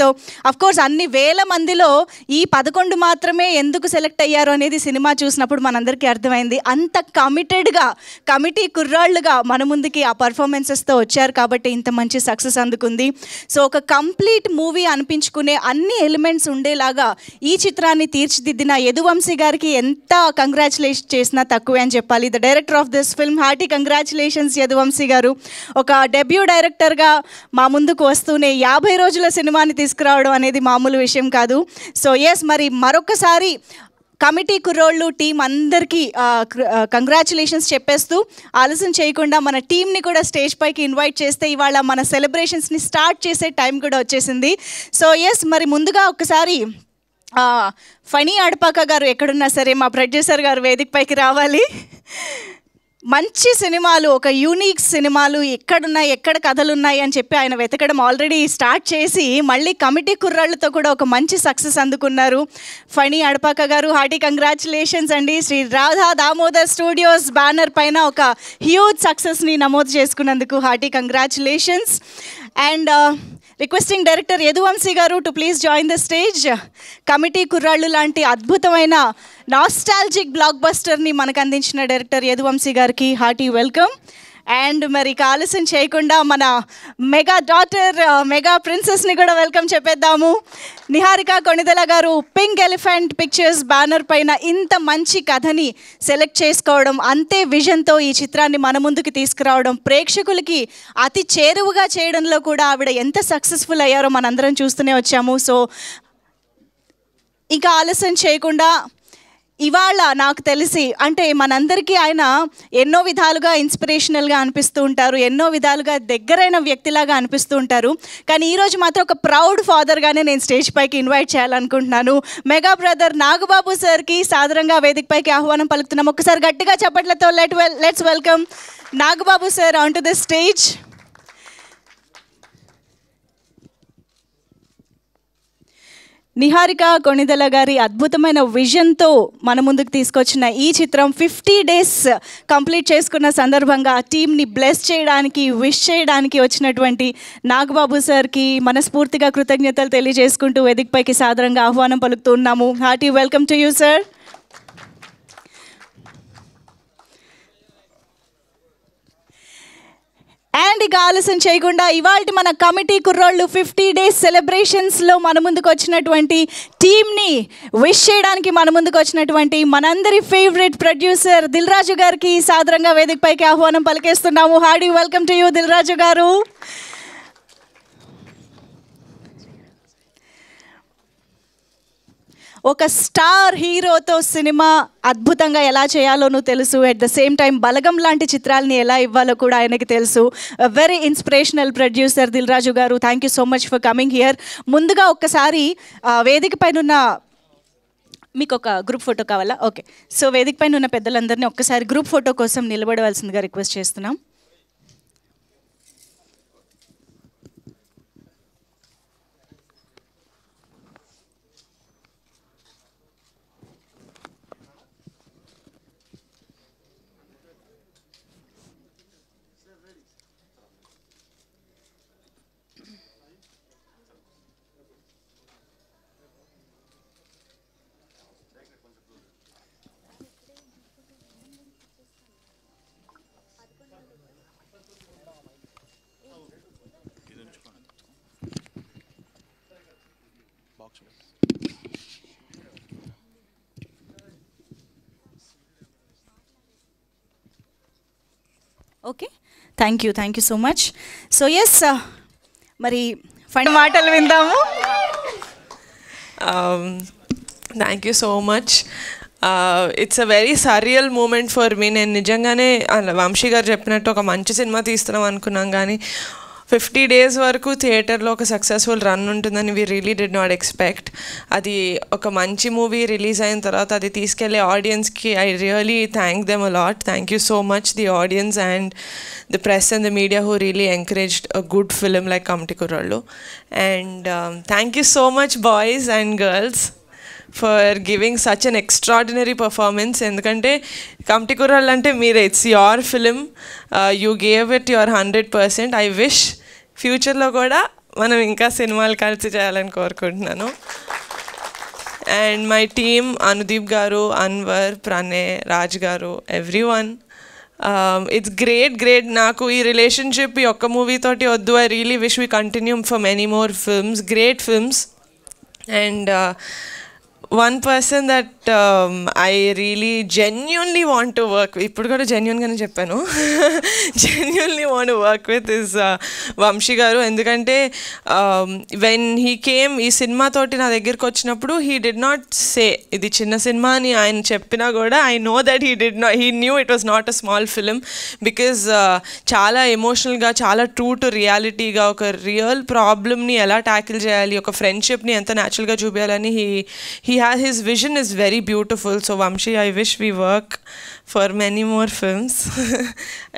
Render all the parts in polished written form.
తో of course అన్ని వేల మందిలో ఈ 11 మాత్రమే ఎందుకు సెలెక్ట్ అయ్యారు అనేది సినిమా చూసినప్పుడు మనందరికీ అర్థమైంది. అంత కమిటెడ్గా కమిటీ కుర్రాళ్ళుగా మన ముందుకి ఆ పర్ఫార్మెన్సెస్తో వచ్చారు కాబట్టి ఇంత మంచి సక్సెస్ అందుకుంది. సో ఒక కంప్లీట్ మూవీ అనిపించుకునే అన్ని ఎలిమెంట్స్ ఉండేలాగా ఈ చిత్రాన్ని తీర్చిదిద్దిన యదువంశీ గారికి ఎంత కంగ్రాచులేషన్ చేసినా తక్కువే అని చెప్పాలి. The director of this film, hearty congratulations Yaduvanshi గారు. ఒక డెబ్యూ డైరెక్టర్గా మా ముందుకు వస్తూనే 50 రోజుల సినిమాని తీసుకురావడం అనేది మామూలు విషయం కాదు. సో ఎస్, మరి మరొకసారి కమిటీ కుర్రోళ్ళు టీం అందరికీ కంగ్రాచులేషన్స్ చెప్పేస్తూ ఆలస్యం చేయకుండా మన టీంని కూడా స్టేజ్ పైకి ఇన్వైట్ చేస్తే ఇవాళ మన సెలబ్రేషన్స్ని స్టార్ట్ చేసే టైం కూడా వచ్చేసింది. సో ఎస్, మరి ముందుగా ఒకసారి ఫణి అడపాక గారు ఎక్కడున్నా సరే మా ప్రొడ్యూసర్ గారు వేదిక పైకి రావాలి. మంచి సినిమాలు, ఒక యూనిక్ సినిమాలు ఎక్కడున్నాయి, ఎక్కడ కథలు ఉన్నాయి అని చెప్పి ఆయన వెతకడం ఆల్రెడీ స్టార్ట్ చేసి మళ్ళీ కమిటీ కుర్రాళ్ళతో కూడా ఒక మంచి సక్సెస్ అందుకున్నారు. ఫణి అడపాక గారు, హార్టీ కంగ్రాచులేషన్స్ అండి. శ్రీ రాధా దామోదర్ స్టూడియోస్ బ్యానర్ పైన ఒక హ్యూజ్ సక్సెస్ని నమోదు చేసుకున్నందుకు hearty congratulations. And requesting director Yaduvamsi గారు to please join the stage. Committee Kurrollu లాంటి అద్భుతమైన నాస్టాల్జిక్ బ్లాక్ బస్టర్ని మనకు అందించిన డైరెక్టర్ యదువంశీ గారికి హార్టీ వెల్కమ్. అండ్ మరి ఆలస్యం చేయకుండా మన మెగా డాటర్, మెగా ప్రిన్సెస్ని కూడా వెల్కమ్ చెప్పేద్దాము. నిహారిక కొణిదెల గారు పింక్ ఎలిఫెంట్ పిక్చర్స్ బ్యానర్ పైన ఇంత మంచి కథని సెలెక్ట్ చేసుకోవడం, అంతే విజన్తో ఈ చిత్రాన్ని మన ముందుకు తీసుకురావడం, ప్రేక్షకులకి అతి చేరువుగా చేయడంలో కూడా ఆవిడ ఎంత సక్సెస్ఫుల్ అయ్యారో మనందరం చూస్తూనే వచ్చాము. సో ఇంకా ఆలస్యం చేయకుండా ఇవాళ నాకు తెలిసి అంటే మనందరికీ ఆయన ఎన్నో విధాలుగా ఇన్స్పిరేషనల్గా అనిపిస్తూ ఉంటారు, ఎన్నో విధాలుగా దగ్గరైన వ్యక్తిలాగా అనిపిస్తూ ఉంటారు. కానీ ఈరోజు మాత్రం ఒక ప్రౌడ్ ఫాదర్గానే నేను స్టేజ్ పైకి ఇన్వైట్ చేయాలనుకుంటున్నాను. మెగా బ్రదర్ నాగబాబు సార్కి సాదరంగా వేదిక పైకి ఆహ్వానం పలుకుతున్నాం. ఒకసారి గట్టిగా చప్పట్లతో let's welcome Nagababu sir on to the stage. Niharika Konidela గారి అద్భుతమైన విజన్తో మన ముందుకు తీసుకొచ్చిన ఈ చిత్రం 50 డేస్ కంప్లీట్ చేసుకున్న సందర్భంగా టీంని బ్లెస్ చేయడానికి, విష్ చేయడానికి వచ్చినటువంటి నాగబాబు సార్కి మనస్ఫూర్తిగా కృతజ్ఞతలు తెలియజేసుకుంటూ వేదికపైకి సాదరంగా ఆహ్వానం పలుకుతున్నాము. Hearty welcome to you sir. And ఇక ఆలస్యం చేయకుండా ఇవాళ మన కమిటీ కుర్రోళ్ళు 50 డేస్ సెలబ్రేషన్స్లో మన ముందుకు వచ్చినటువంటి టీమ్ని విష్ చేయడానికి మన ముందుకు వచ్చినటువంటి మనందరి ఫేవరెట్ ప్రొడ్యూసర్ దిల్ రాజు గారికి సాదరంగా వేదిక పైకి ఆహ్వానం పలికేస్తున్నాము. Hearty welcome to you Dil Raju గారు. ఒక స్టార్ హీరోతో సినిమా అద్భుతంగా ఎలా చేయాలోనూ తెలుసు, at the same time Balagam లాంటి చిత్రాలని ఎలా ఇవ్వాలో కూడా ఆయనకి తెలుసు. Very inspirational producer Dil Raju గారు, thank you so much for coming here. ముందుగా ఒక్కసారి వేదిక పైన ఉన్న మీకు ఒక గ్రూప్ ఫోటో కావాలా? ఓకే, సో వేదిక పైన ఉన్న పెద్దలందరినీ ఒక్కసారి గ్రూప్ ఫోటో కోసం నిలబడవలసిందిగా రిక్వెస్ట్ చేస్తున్నాం. Okay, thank you so much. So yes, మరి ఫైన్ మాటలు విందాము. Thank you so much. It's a very surreal moment for me. నేను నిజంగానే వంశీ గారు చెప్పినట్టు ఒక మంచి సినిమా తీస్తున్నాం అనుకున్నాం, కానీ 50 డేస్ వరకు థియేటర్లో ఒక సక్సెస్ఫుల్ రన్ ఉంటుందని we really did not expect. అది ఒక మంచి మూవీ రిలీజ్ అయిన తర్వాత అది తీసుకెళ్లే ఆడియన్స్కి I really thank them a lot. Thank you so much the audience and the press and the media who really encouraged a good film like Kamti Kurrallu. And thank you so much boys and girls for giving such an extraordinary performance. ఎందుకంటే Kamti Kurrallu అంటే మీరే, it's your film, you gave it your 100%. I wish ఫ్యూచర్లో కూడా మనం ఇంకా సినిమాలు కలిసి చేయాలని కోరుకుంటున్నాను. అండ్ మై టీమ్ అనుదీప్ గారు, అన్వర్, ప్రణయ్, రాజ్ గారు, ఎవ్రీవన్, ఇట్స్ గ్రేట్. నాకు ఈ రిలేషన్షిప్ ఈ ఒక్క మూవీ తోటి వద్దు. I really wish we continue for many more films, great films. And one person that I really genuinely want to work with, ఇప్పుడు కూడా జెన్యున్గానే చెప్పాను, genuinely want to work with is Vamsi గారు. ఎందుకంటే when he came ఈ cinema తోటి నా దగ్గరికి వచ్చినప్పుడు he did not say ఇది చిన్న సినిమా అని ఆయన చెప్పినా కూడా I know that he knew it was not a small film because చాలా ఎమోషనల్గా, చాలా ట్రూ టు రియాలిటీగా ఒక రియల్ ప్రాబ్లమ్ని ఎలా ట్యాకిల్ చేయాలి, ఒక ఫ్రెండ్షిప్ని ఎంత న్యాచురల్గా చూపించాలని his vision is very beautiful. So Vamshi, I wish we work for many more films.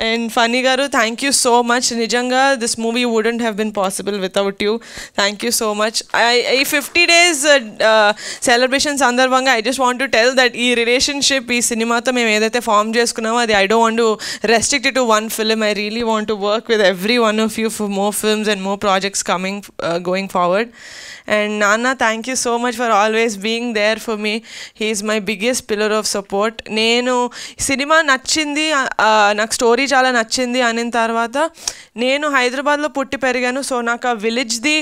And Funny garu, thank you so much. Nijanga, this movie wouldn't have been possible without you. Thank you so much. I 50 days celebration sandarbhanga I just want to tell that ee relationship ee cinema tho mem edaithe form cheskunnamo adi I don't want to restrict it to one film. I really want to work with every one of you for more films and more projects coming going forward. And Nana, thank you so much for always being there for me. He is my biggest pillar of support. నేను cinema నచ్చింది, నాకు story చాలా నచ్చింది అనిన తర్వాత నేను హైదరాబాద్లో పుట్టి పెరిగాను. సో నాకు ఆ విలేజ్ది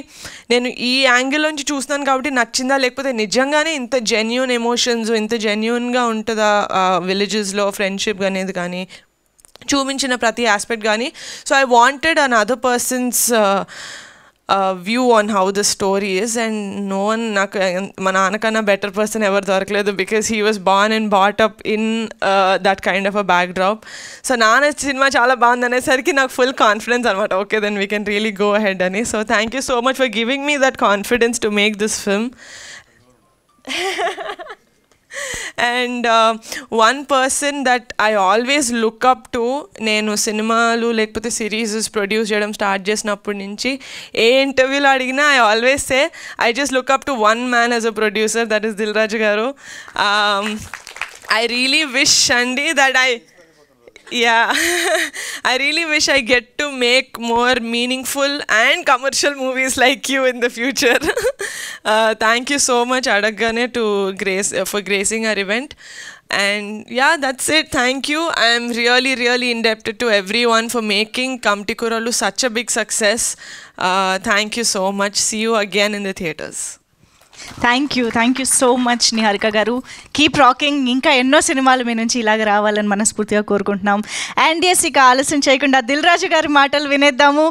నేను ఈ యాంగిల్ నుంచి చూస్తున్నాను కాబట్టి నచ్చిందా, లేకపోతే నిజంగానే ఇంత జెన్యూన్ ఎమోషన్స్, ఇంత జెన్యూన్గా ఉంటుందా విలేజెస్లో ఫ్రెండ్షిప్ అనేది కానీ చూపించిన ప్రతి ఆస్పెక్ట్ కానీ. So I wanted an other persons view on how the story is, and no one మా నాన్నకన్నా better person ఎవరు దొరకలేదు because he was born and brought up in that kind of a backdrop. So నాన్న cinema చాలా బాగుంది అనేసరికి నాకు full confidence అనమాట, okay then we can really go ahead అని. So thank you so much for giving me that confidence to make this film. And one person that I always look up to, నేను సినిమాలు లేకపోతే serieses produce చేయడం start చేసినప్పటి నుంచి ఏ ఇంటర్వ్యూలో అడిగినా I always say I just look up to one man as a producer, that is Dil Raju garu. I really wish Andy that I really wish I get to make more meaningful and commercial movies like you in the future. Thank you so much Adaggane for gracing our event. And yeah, that's it. Thank you. I am really indebted to everyone for making Kamti Kurallu such a big success. Thank you so much. See you again in the theaters. Thank you so much Niharika గారు. Keep rocking. ఇంకా ఎన్నో సినిమాలు మీ నుంచి ఇలాగ రావాలని మనస్ఫూర్తిగా కోరుకుంటున్నాం. And ఇక ఆలస్యం చేయకుండా దిల్ రాజు గారి మాటలు వినేద్దాము.